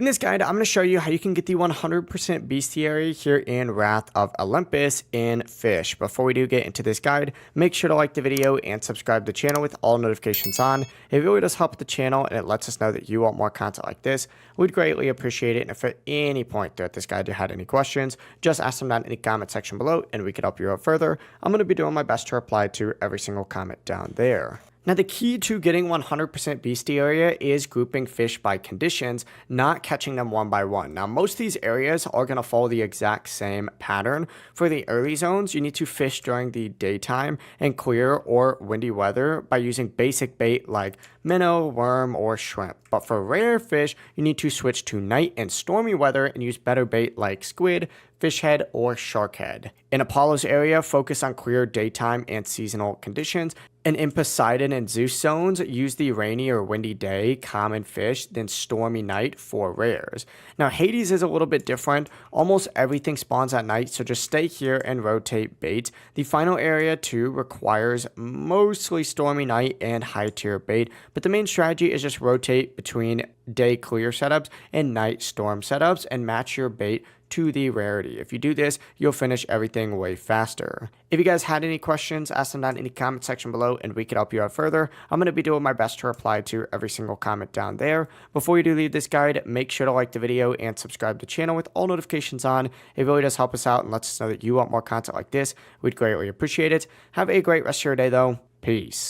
In this guide, I'm going to show you how you can get the 100% Bestiary here in Wrath of Olympus in Fish. Before we do get into this guide, make sure to like the video and subscribe to the channel with all notifications on. It really does help the channel and it lets us know that you want more content like this. We'd greatly appreciate it. And if at any point throughout this guide you had any questions, just ask them down in the comment section below and we could help you out further. I'm going to be doing my best to reply to every single comment down there. Now, the key to getting 100% Bestiary is grouping fish by conditions, not catching them one by one. Now, most of these areas are going to follow the exact same pattern. For the early zones, you need to fish during the daytime in clear or windy weather by using basic bait like minnow, worm, or shrimp. But for rare fish, you need to switch to night and stormy weather and use better bait like squid, fish head, or shark head. In Apollo's area, focus on clear daytime and seasonal conditions. And in Poseidon and Zeus zones, use the rainy or windy day, common fish, then stormy night for rares. Now, Hades is a little bit different. Almost everything spawns at night, so just stay here and rotate bait. The final area, too, requires mostly stormy night and high tier bait, but the main strategy is just rotate between day clear setups and night storm setups and match your bait to the rarity. If you do this, you'll finish everything way faster. If you guys had any questions, ask them down in the comment section below and we can help you out further. I'm going to be doing my best to reply to every single comment down there. Before you do leave this guide, make sure to like the video and subscribe to the channel with all notifications on. It really does help us out and lets us know that you want more content like this. We'd greatly appreciate it. Have a great rest of your day though. Peace.